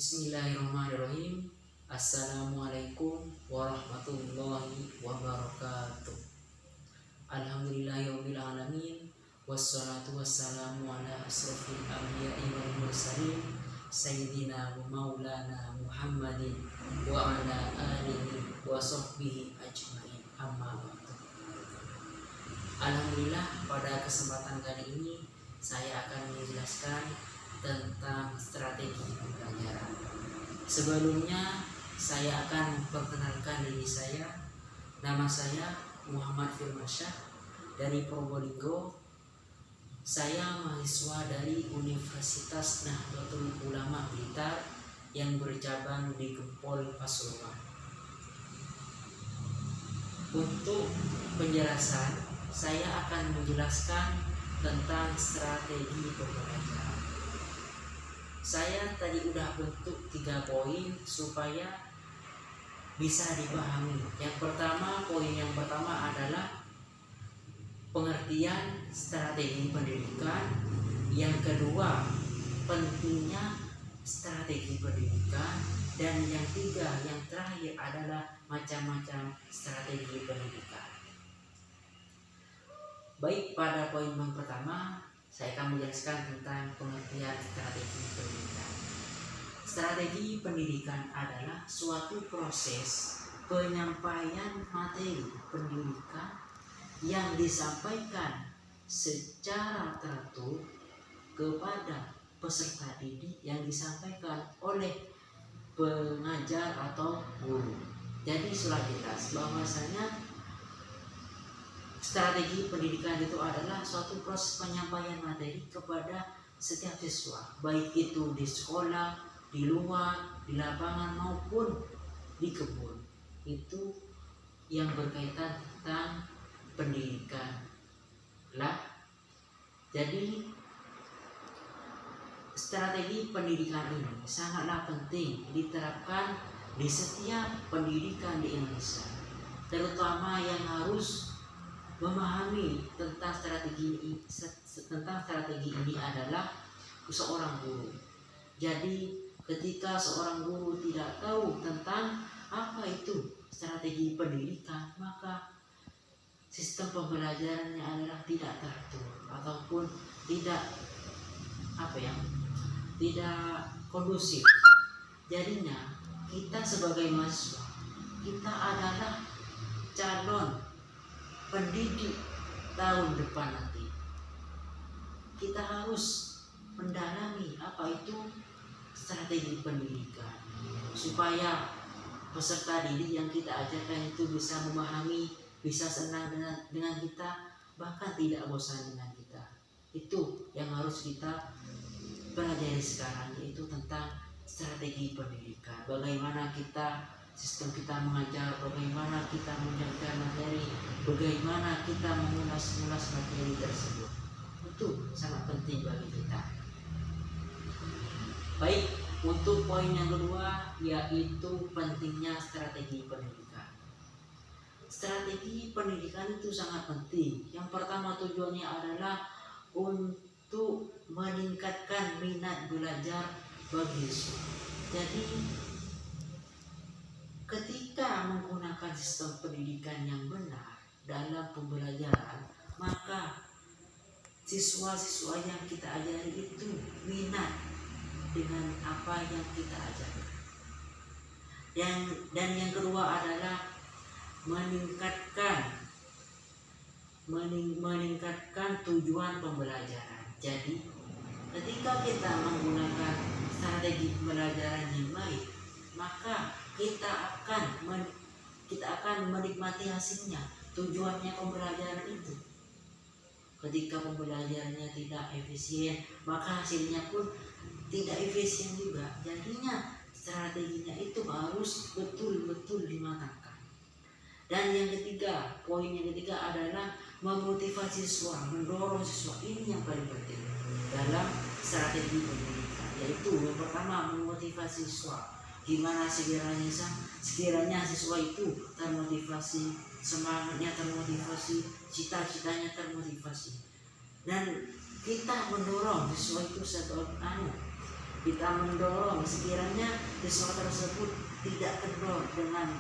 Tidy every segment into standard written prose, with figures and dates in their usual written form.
Bismillahirrahmanirrahim. Assalamualaikum warahmatullahi wabarakatuh. Alhamdulillahirabbil alamin. Wassalatu wassalamu ala asrofil anbiya'i wal mursalin sayyidina wa maulana Muhammadin wa ala alihi wa sahbihi ajmain. Amma ba'du. Alhamdulillah, pada kesempatan kali ini saya akan menjelaskan tentang strategi pembelajaran. Sebelumnya saya akan memperkenalkan diri saya. Nama saya Muhammad Firmansyah dari Probolinggo. Saya mahasiswa dari Universitas Nahdlatul Ulama Blitar yang bercabang di Gempol, Pasuruan. Untuk penjelasan, saya akan menjelaskan tentang strategi pembelajaran. Saya tadi udah bentuk 3 poin supaya bisa dipahami. Poin yang pertama adalah pengertian strategi pendidikan. Yang kedua, pentingnya strategi pendidikan. Dan yang terakhir adalah macam-macam strategi pendidikan. Baik, pada poin yang pertama saya akan menjelaskan tentang pengertian strategi pendidikan. Strategi pendidikan adalah suatu proses penyampaian materi pendidikan yang disampaikan secara teratur kepada peserta didik yang disampaikan oleh pengajar atau guru. Jadi sudah jelas bahwasanya strategi pendidikan itu adalah suatu proses penyampaian materi kepada setiap siswa, baik itu di sekolah, di luar, di lapangan maupun di kebun. Itu yang berkaitan tentang pendidikan lah. Jadi strategi pendidikan ini sangatlah penting diterapkan di setiap pendidikan di Indonesia, terutama yang harus memahami tentang strategi ini adalah seorang guru. Jadi ketika seorang guru tidak tahu tentang apa itu strategi pendidikan, maka sistem pembelajarannya adalah tidak teratur ataupun tidak kondusif. Jadinya kita sebagai mahasiswa, kita adalah calon pendidik tahun depan nanti. Kita harus mendalami apa itu strategi pendidikan supaya peserta didik yang kita ajarkan itu bisa memahami, bisa senang dengan kita, bahkan tidak bosan dengan kita. Itu yang harus kita pelajari sekarang, yaitu tentang strategi pendidikan. Bagaimana sistem kita mengajar, bagaimana kita menyampaikan materi, bagaimana kita mengulas materi tersebut. Itu sangat penting bagi kita. Baik, untuk poin yang kedua yaitu pentingnya strategi pendidikan. Strategi pendidikan itu sangat penting. Yang pertama, tujuannya adalah untuk meningkatkan minat belajar bagi siswa. Jadi ketika menggunakan sistem pendidikan yang benar dalam pembelajaran, maka siswa-siswa yang kita ajari itu minat dengan apa yang kita ajarkan. Dan yang kedua adalah meningkatkan tujuan pembelajaran. Jadi ketika kita menggunakan strategi pembelajaran yang baik, maka kita akan menikmati hasilnya. Tujuannya pembelajaran itu. Ketika pembelajarannya tidak efisien, maka hasilnya pun tidak efisien juga. Jadinya strateginya itu harus betul-betul dimatangkan. Dan yang ketiga, poin yang ketiga adalah memotivasi siswa, mendorong siswa. Ini yang paling penting dalam strategi pendidikan, yaitu yang pertama memotivasi siswa. Gimana sekiranya siswa itu termotivasi, semangatnya termotivasi, cita-citanya termotivasi, dan kita mendorong siswa itu kita mendorong sekiranya siswa tersebut tidak kendor dengan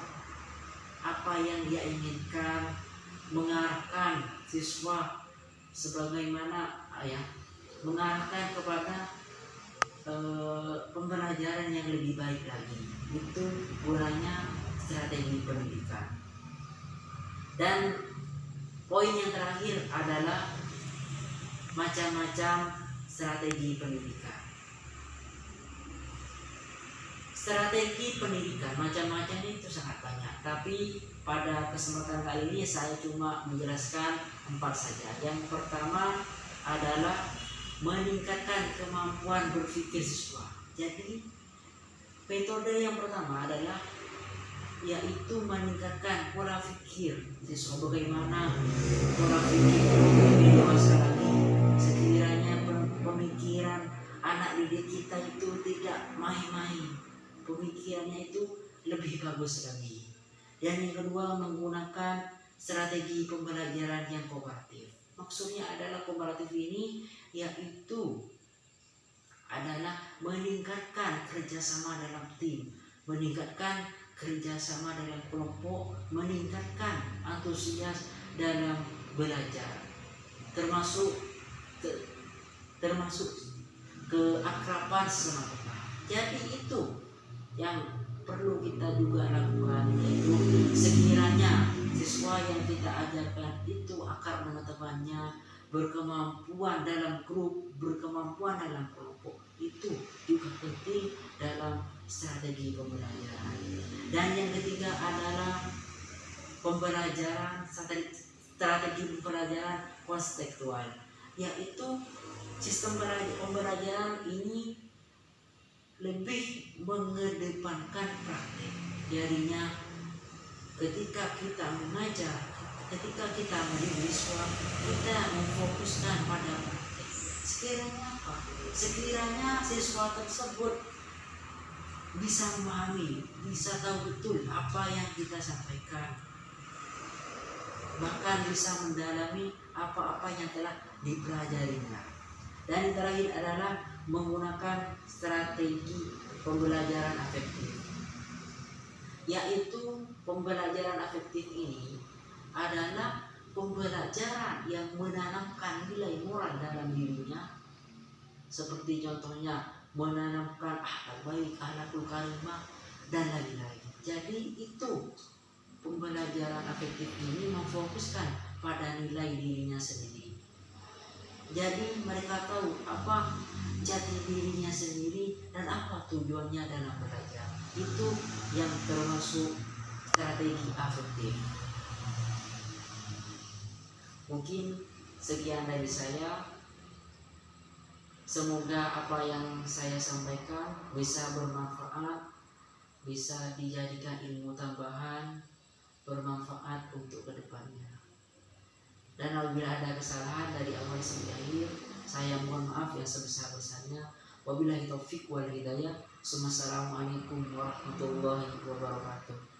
apa yang dia inginkan, mengarahkan siswa sebagaimana mengarahkan kepada pembelajaran yang lebih baik lagi. Itu gunanya strategi pendidikan. Dan poin yang terakhir adalah macam-macam strategi pendidikan. Strategi pendidikan macam-macam itu sangat banyak, tapi pada kesempatan kali ini saya cuma menjelaskan 4 saja. Yang pertama adalah meningkatkan kemampuan berpikir siswa. Jadi metode yang pertama adalah yaitu meningkatkan pola pikir siswa. Bagaimana pola pikir lebih dewasa lagi, sekiranya pemikiran anak didik kita itu tidak main-main, pemikirannya itu lebih bagus lagi. Dan yang kedua, menggunakan strategi pembelajaran yang kooperatif. Maksudnya adalah kooperatif ini yaitu adalah meningkatkan kerjasama dalam tim, meningkatkan kerjasama dalam kelompok, meningkatkan antusias dalam belajar, termasuk keakraban sesama kita. Jadi itu yang perlu kita juga lakukan, yaitu sekiranya siswa yang kita ajarkan itu akrab dengan temannya, berkemampuan dalam grup, berkemampuan dalam kelompok, itu juga penting dalam strategi pembelajaran. Dan yang ketiga adalah strategi pembelajaran kontekstual, yaitu sistem pembelajaran ini lebih mengedepankan praktek. Jadinya ketika kita mengajar, ketika kita mendidik siswa, kita memfokuskan pada praktek. Sekiranya apa? Sekiranya siswa tersebut bisa memahami, bisa tahu betul apa yang kita sampaikan, bahkan bisa mendalami apa-apa yang telah dipelajarinya. Dan yang terakhir adalah menggunakan strategi pembelajaran afektif, yaitu pembelajaran afektif ini adalah pembelajaran yang menanamkan nilai moral dalam dirinya, seperti contohnya menanamkan akhlak baik, akhlakul karimah, dan lain-lain. Jadi itu pembelajaran afektif ini memfokuskan pada nilai dirinya sendiri. Jadi mereka tahu apa jati dirinya sendiri dan apa tujuannya dalam belajar. Itu yang termasuk strategi afektif. Mungkin sekian dari saya. Semoga apa yang saya sampaikan bisa bermanfaat, bisa dijadikan ilmu tambahan, bermanfaat untuk kedepannya. Dan apabila ada kesalahan dari awal sampai akhir, saya mohon maaf yang sebesar-besarnya. Wabillahi taufik wal hidayah. Wassalamualaikum warahmatullahi wabarakatuh.